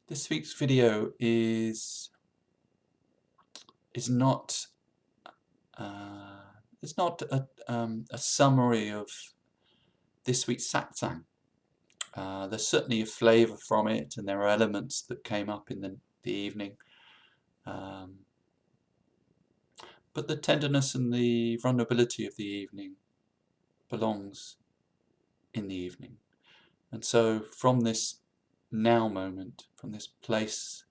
This week's video is not it's not a summary of this week's satsang. There's certainly a flavour from it, and there are elements that came up in the evening. But the tenderness and the vulnerability of the evening belongs in the evening. And so from this now moment, from this place,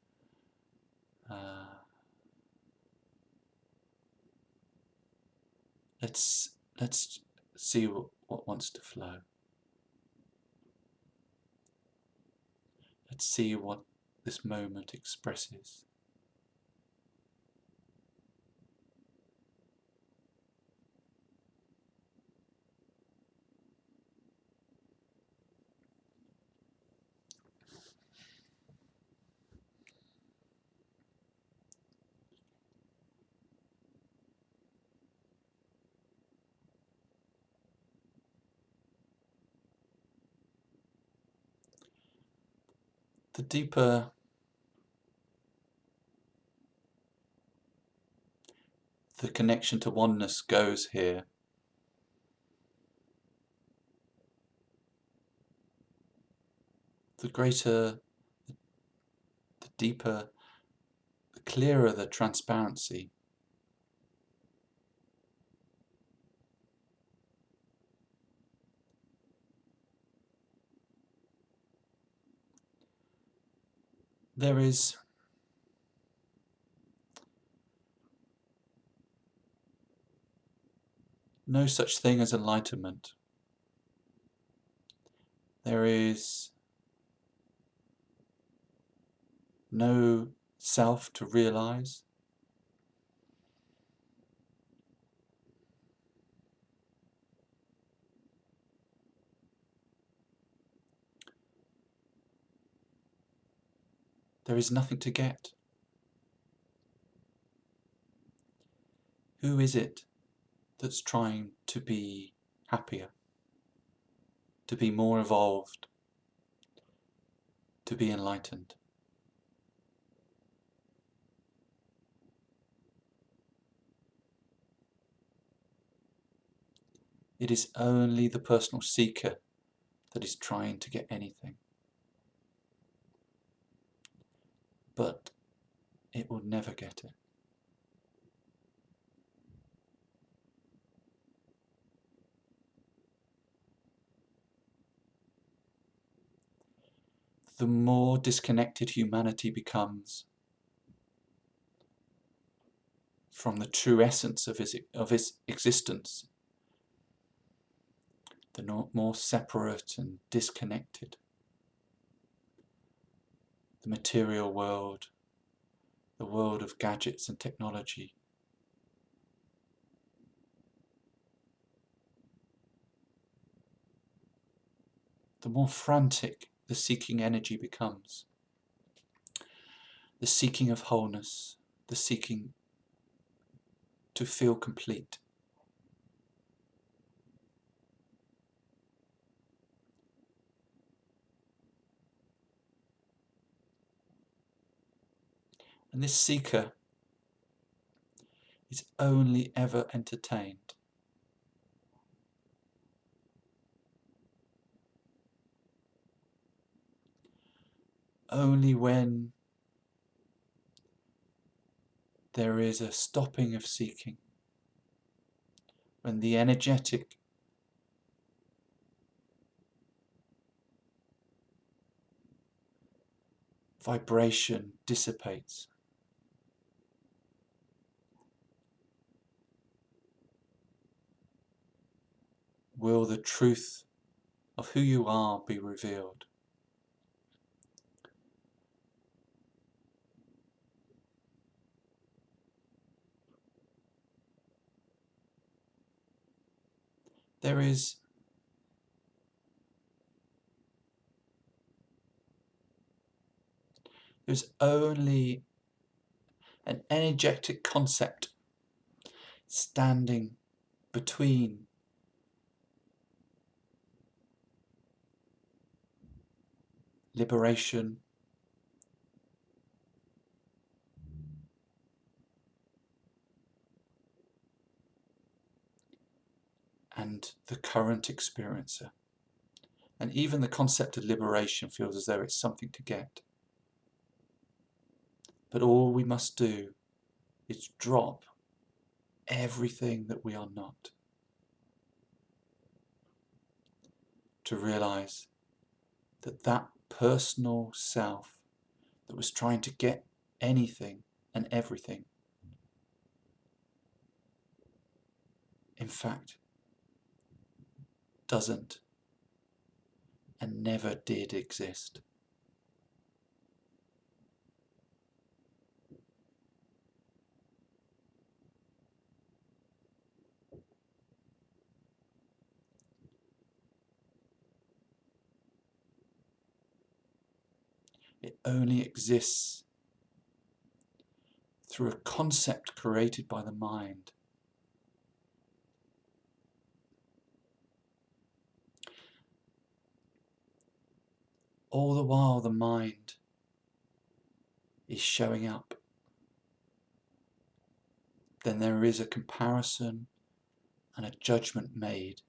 let's see what wants to flow. Let's see what this moment expresses. The deeper the connection to oneness goes here, the greater, the deeper, the clearer the transparency. There is no such thing as enlightenment. There is no self to realize. There is nothing to get. Who is it that's trying to be happier, to be more evolved, to be enlightened? It is only the personal seeker that is trying to get anything. But it will never get it. The more disconnected humanity becomes from the true essence of its existence, the more separate and disconnected the material world, the world of gadgets and technology, the more frantic the seeking energy becomes. The seeking of wholeness, the seeking to feel complete. And this seeker is only ever entertained only when there is a stopping of seeking, when the energetic vibration dissipates, will the truth of who you are be revealed. There's only an energetic concept standing between liberation and the current experiencer. And even the concept of liberation feels as though it's something to get. But all we must do is drop everything that we are not, to realize that that personal self that was trying to get anything and everything, in fact, doesn't and never did exist. It only exists through a concept created by the mind. All the while the mind is showing up, then there is a comparison and a judgment made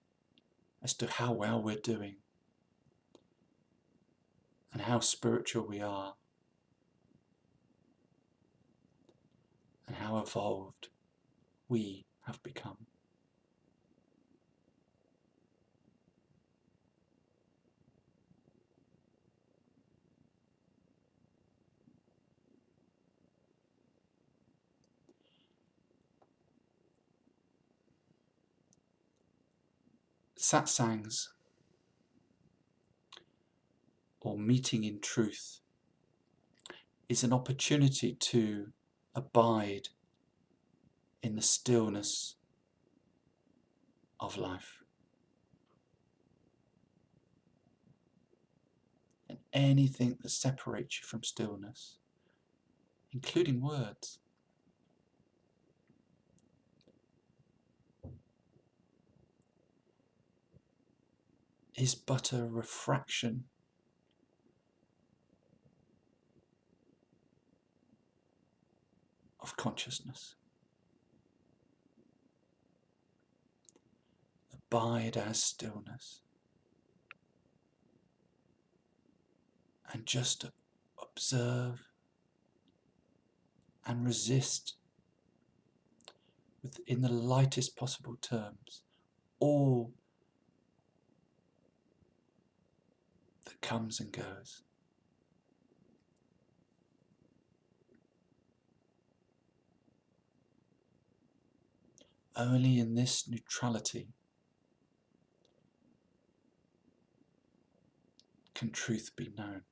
as to how well we're doing and how spiritual we are and how evolved we have become. Satsangs, or meeting in truth, is an opportunity to abide in the stillness of life. And anything that separates you from stillness, including words, is but a refraction of consciousness. Abide as stillness. And just observe and resist within the lightest possible terms all that comes and goes. Only in this neutrality can truth be known.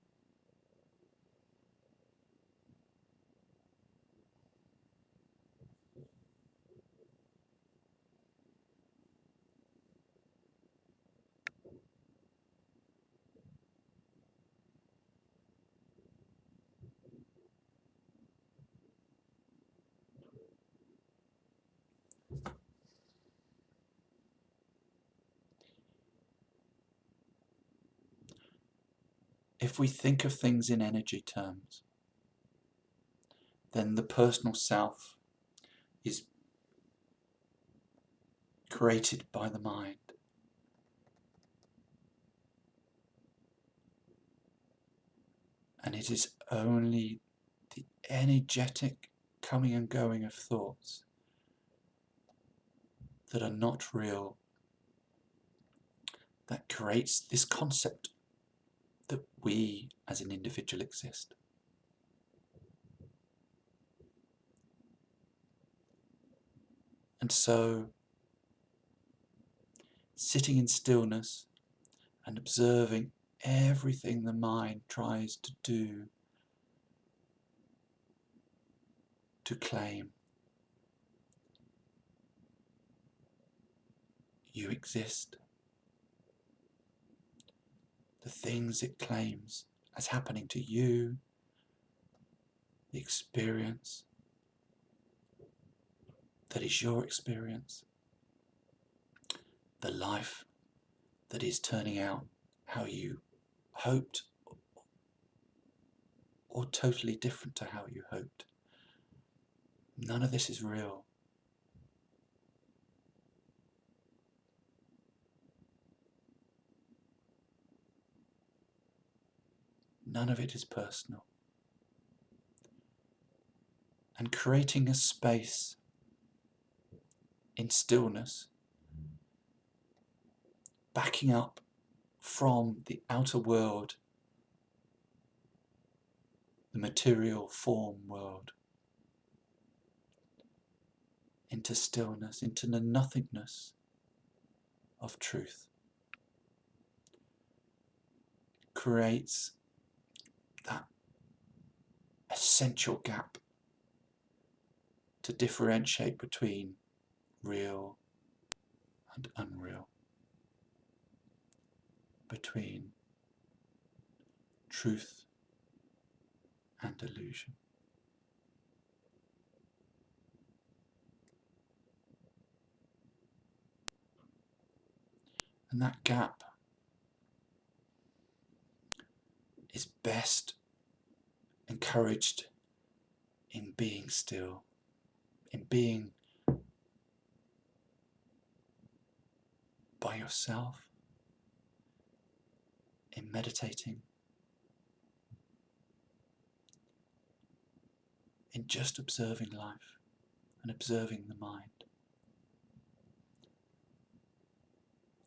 If we think of things in energy terms, then the personal self is created by the mind. And it is only the energetic coming and going of thoughts that are not real that creates this concept that we as an individual exist. And so sitting in stillness and observing everything the mind tries to do to claim you exist. The things it claims as happening to you, the experience that is your experience, the life that is turning out how you hoped or totally different to how you hoped. None of this is real. None of it is personal. And creating a space in stillness, backing up from the outer world, the material form world, into stillness, into the nothingness of truth, creates that essential gap to differentiate between real and unreal, between truth and delusion. And that gap is best encouraged in being still, in being by yourself, in meditating, in just observing life and observing the mind.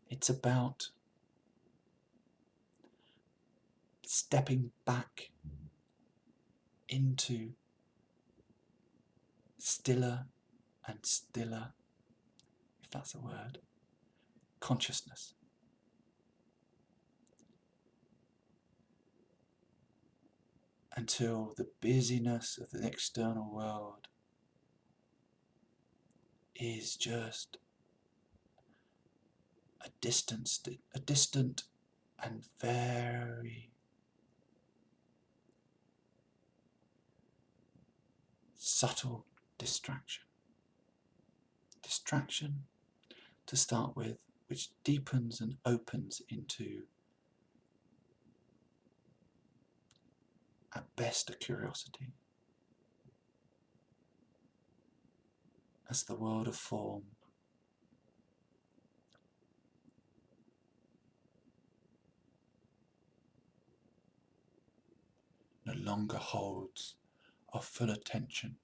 It's about stepping back into stiller and stiller, if that's a word, consciousness. Until the busyness of the external world is just a distant and very subtle distraction. Distraction to start with, which deepens and opens into, at best, a curiosity. As the world of form no longer holds our full attention,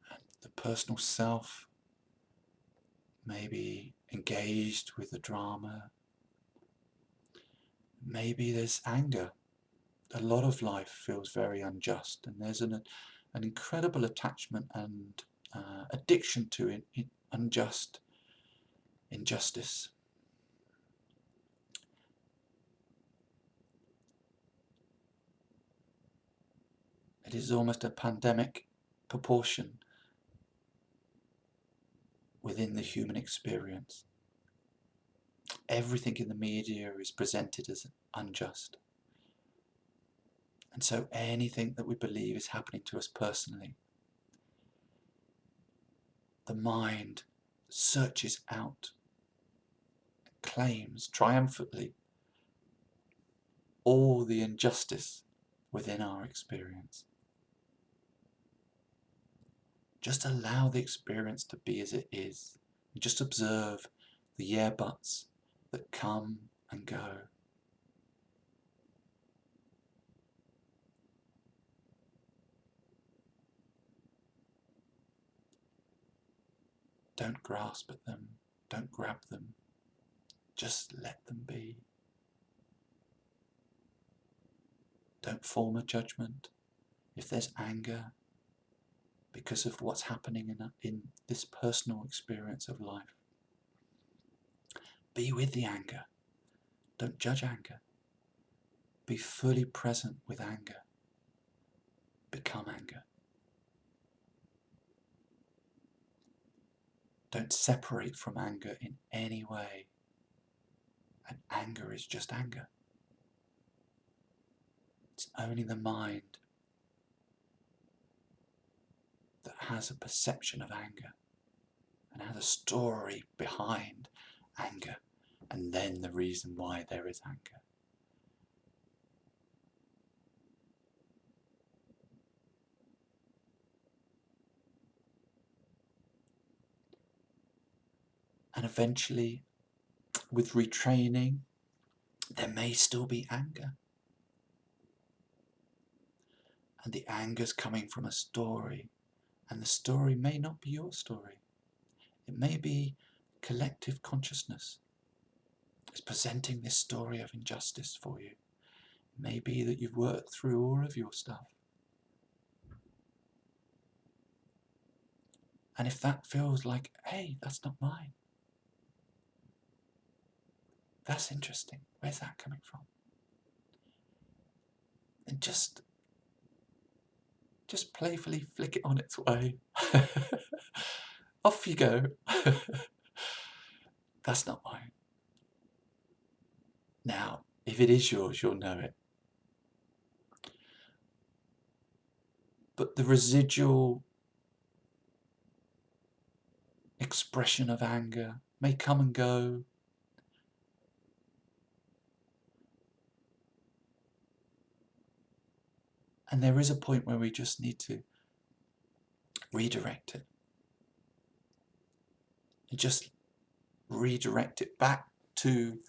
and the personal self may be engaged with the drama. Maybe there's anger. A lot of life feels very unjust, and there's an incredible attachment and addiction to injustice. It is almost a pandemic proportion within the human experience. Everything in the media is presented as unjust. And so anything that we believe is happening to us personally, the mind searches out, claims triumphantly all the injustice within our experience. Just allow the experience to be as it is. And just observe the yeah buts that come and go. Don't grasp at them. Don't grab them. Just let them be. Don't form a judgment. If there's anger because of what's happening in this personal experience of life, Be with the anger. Don't judge anger. Be fully present with anger. Become anger. Don't separate from anger in any way. And anger is just anger. It's only the mind that has a perception of anger and has a story behind anger, and then the reason why there is anger. And eventually, with retraining, there may still be anger. And the anger's coming from a story, and the story may not be your story. It may be collective consciousness is presenting this story of injustice for you. It may be that you've worked through all of your stuff. And if that feels like, hey, that's not mine, that's interesting. Where's that coming from? And just playfully flick it on its way. Off you go. That's not mine. Now, if it is yours, you'll know it. But the residual expression of anger may come and go. And there is a point where we just need to redirect it. And just redirect it back to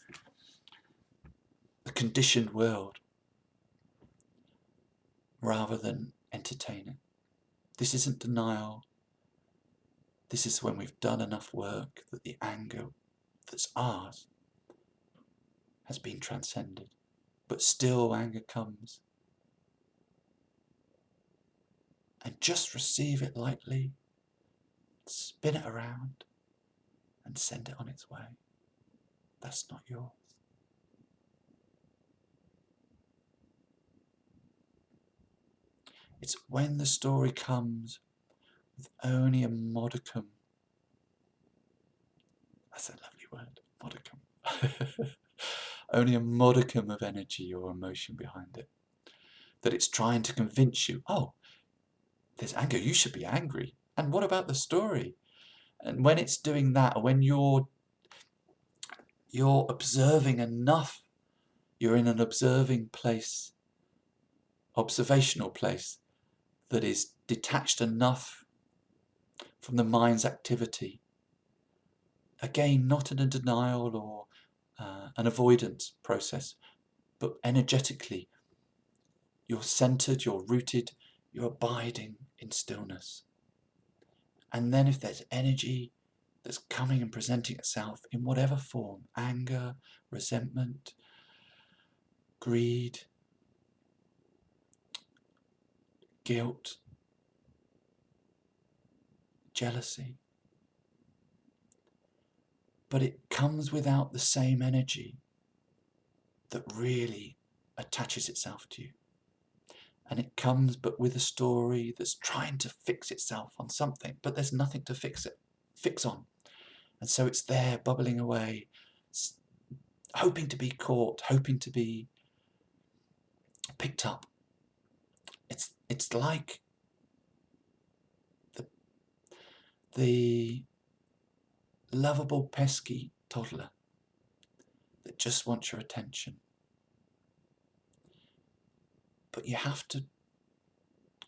the conditioned world rather than entertain it. This isn't denial. This is when we've done enough work that the anger that's ours has been transcended. But still anger comes. And just receive it lightly, spin it around, and send it on its way. That's not yours. It's when the story comes with only a modicum, that's a lovely word, modicum, only a modicum of energy or emotion behind it, that it's trying to convince you, oh, there's anger, you should be angry. And what about the story? And when it's doing that, or when you're observing enough, you're in an observing place, observational place, that is detached enough from the mind's activity. Again, not in a denial or an avoidance process, but energetically, you're centered, you're rooted, you're abiding in stillness. And then if there's energy that's coming and presenting itself in whatever form, anger, resentment, greed, guilt, jealousy, but it comes without the same energy that really attaches itself to you. And it comes but with a story that's trying to fix itself on something, but there's nothing to fix on. And so it's there bubbling away, hoping to be caught, hoping to be picked up. It's like the lovable, pesky toddler that just wants your attention. But you have to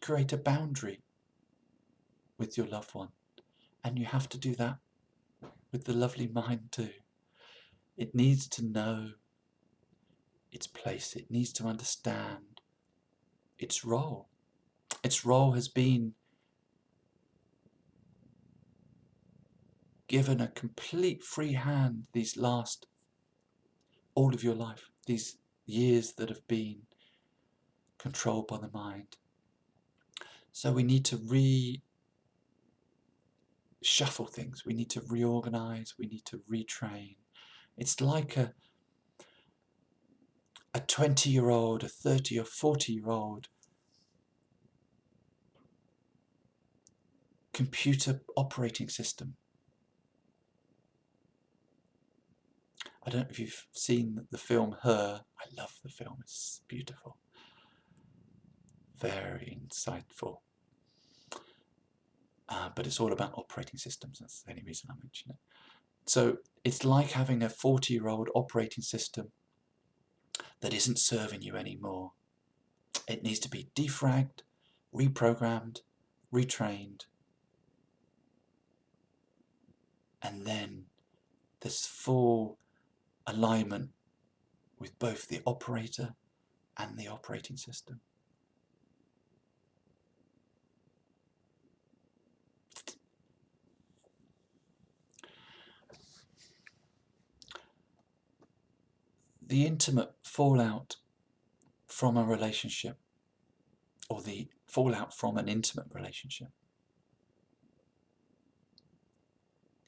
create a boundary with your loved one. And you have to do that with the lovely mind too. It needs to know its place. It needs to understand its role. Its role has been given a complete free hand these last, all of your life, these years that have been controlled by the mind. So we need to reshuffle things. We need to reorganize. We need to retrain. It's like a 20-year-old, a 30 or 40-year-old computer operating system. I don't know if you've seen the film Her. I love the film, it's beautiful. Very insightful. But it's all about operating systems, that's the only reason I mention it. So it's like having a 40-year-old operating system that isn't serving you anymore. It needs to be defragged, reprogrammed, retrained, and then this full alignment with both the operator and the operating system. The intimate fallout from a relationship, or the fallout from an intimate relationship,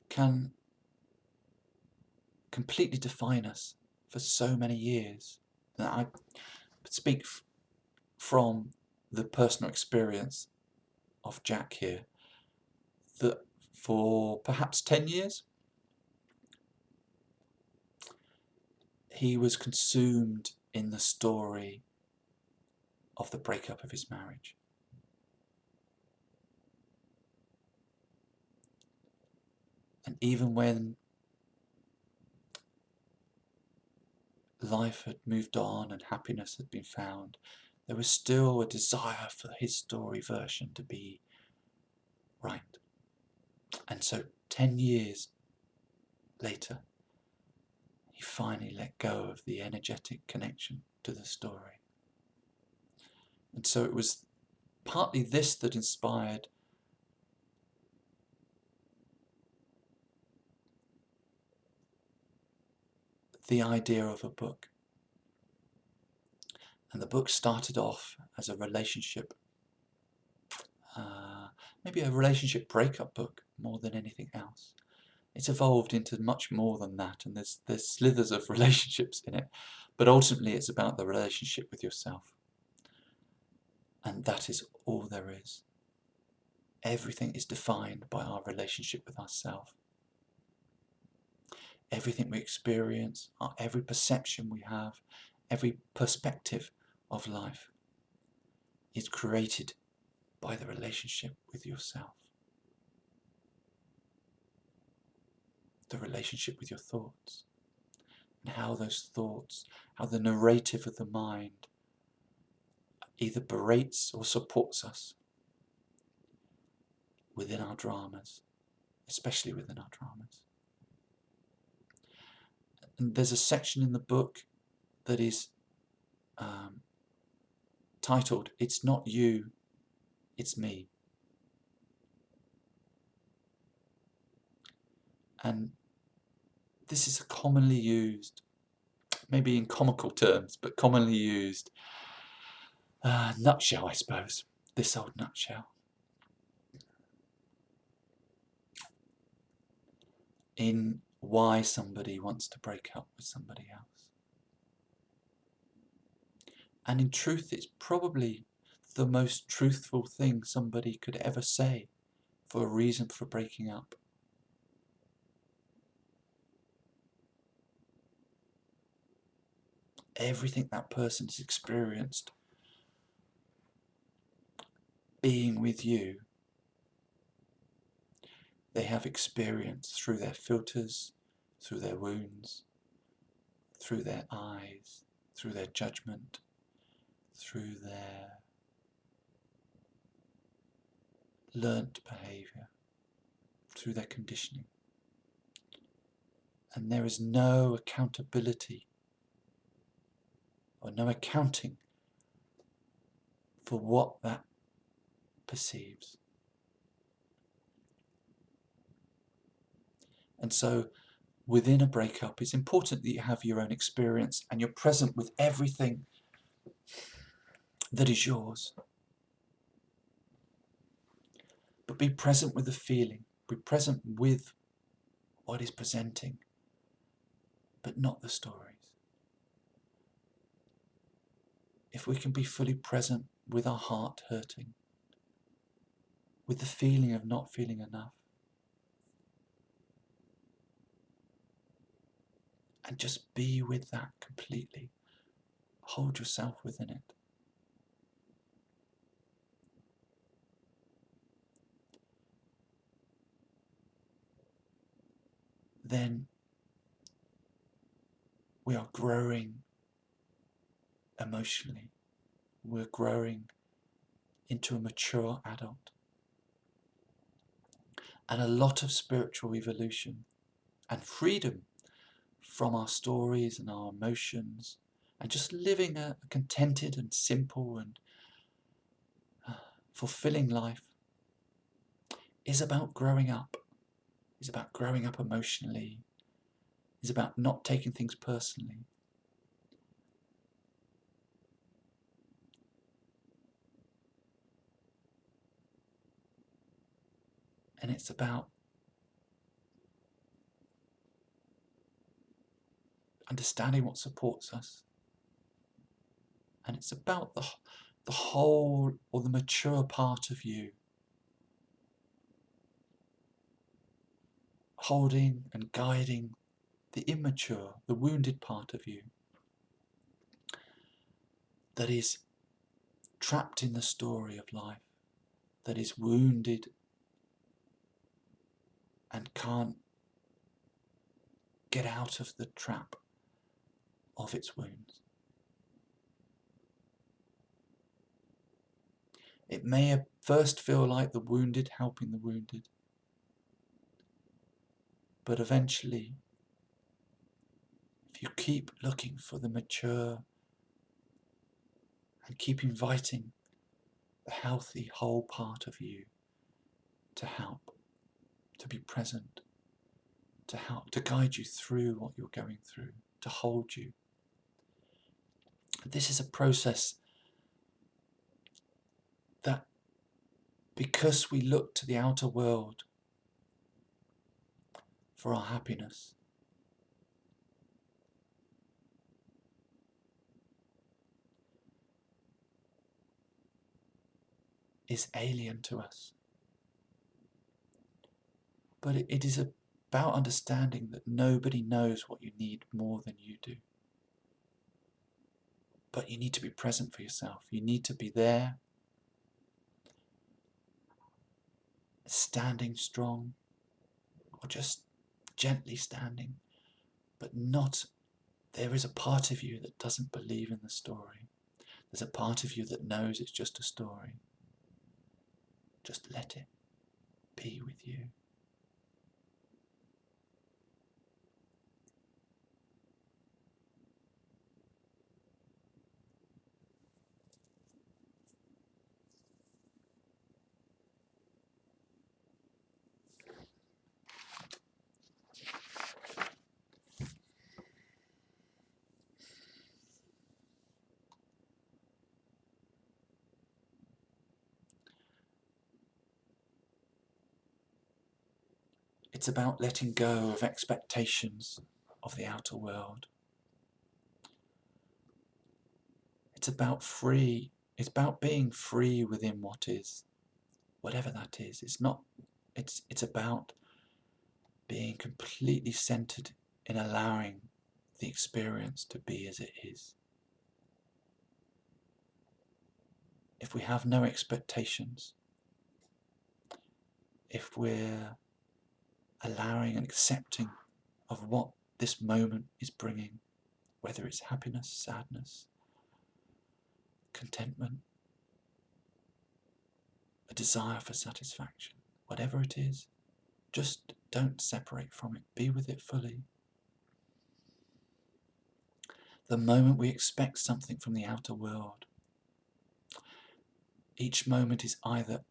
can completely define us for so many years. Now, I speak from the personal experience of Jack here, that for perhaps 10 years, he was consumed in the story of the breakup of his marriage. And even when life had moved on and happiness had been found, there was still a desire for his story version to be right. And so 10 years later, he finally let go of the energetic connection to the story. And so it was partly this that inspired the idea of a book. And the book started off as a relationship, maybe a relationship breakup book more than anything else. It's evolved into much more than that, and there's slithers of relationships in it, but ultimately it's about the relationship with yourself. And that is all there is. Everything is defined by our relationship with ourselves. Everything we experience, every perception we have, every perspective of life is created by the relationship with yourself. The relationship with your thoughts, and how those thoughts, how the narrative of the mind either berates or supports us within our dramas, especially within our dramas. And there's a section in the book that is titled, "It's Not You, It's Me." And this is a commonly used, maybe in comical terms, but commonly used nutshell, I suppose. This old nutshell in why somebody wants to break up with somebody else. And in truth, it's probably the most truthful thing somebody could ever say for a reason for breaking up. Everything that person has experienced being with you, they have experienced through their filters, through their wounds, through their eyes, through their judgment, through their learnt behaviour, through their conditioning. And there is no accountability or no accounting for what that perceives. And so within a breakup, it's important that you have your own experience and you're present with everything that is yours. But be present with the feeling, be present with what is presenting, but not the stories. If we can be fully present with our heart hurting, with the feeling of not feeling enough, and just be with that completely, hold yourself within it. Then we are growing emotionally. We're growing into a mature adult. And a lot of spiritual evolution and freedom from our stories and our emotions, and just living a contented and simple and fulfilling life is about growing up. Is about growing up emotionally. Is about not taking things personally. And it's about understanding what supports us. And it's about the whole, or the mature part of you, holding and guiding the immature, the wounded part of you that is trapped in the story of life, that is wounded and can't get out of the trap of its wounds. It may at first feel like the wounded helping the wounded, but eventually, if you keep looking for the mature and keep inviting the healthy whole part of you to help, to be present, to help, to guide you through what you're going through, to hold you. This is a process that, because we look to the outer world for our happiness, is alien to us. But it is about understanding that nobody knows what you need more than you do. But you need to be present for yourself. You need to be there, standing strong, or just gently standing, but not, there is a part of you that doesn't believe in the story. There's a part of you that knows it's just a story. Just let it be with you. It's about letting go of expectations of the outer world. It's about being free within what is, whatever that is. It's about being completely centered in allowing the experience to be as it is. If we have no expectations, if we're allowing and accepting of what this moment is bringing, whether it's happiness, sadness, contentment, a desire for satisfaction, whatever it is, just don't separate from it. Be with it fully. The moment we expect something from the outer world, each moment is either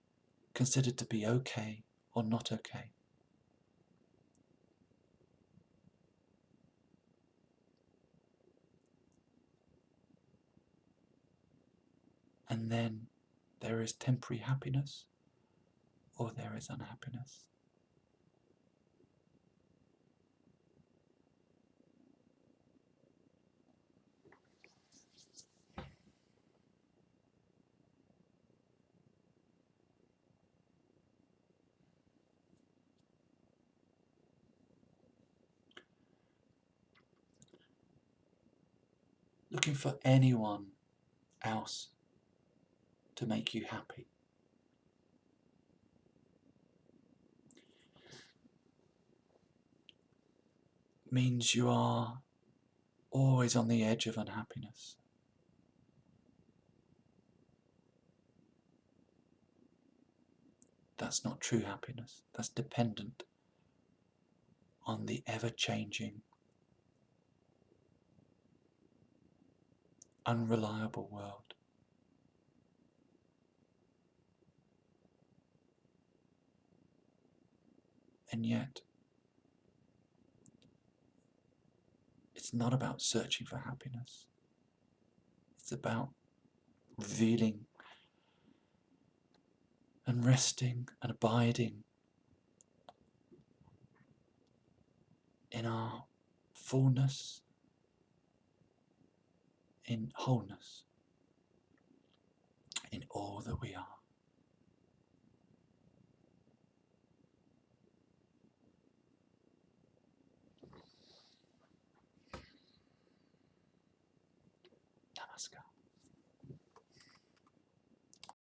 considered to be okay or not okay. And then there is temporary happiness or there is unhappiness. looking for anyone else to make you happy. Means you are always on the edge of unhappiness. That's not true happiness. That's dependent on the ever-changing, unreliable world. And yet, it's not about searching for happiness. It's about revealing and resting and abiding in our fullness, in wholeness, in all that we are. Namaskar.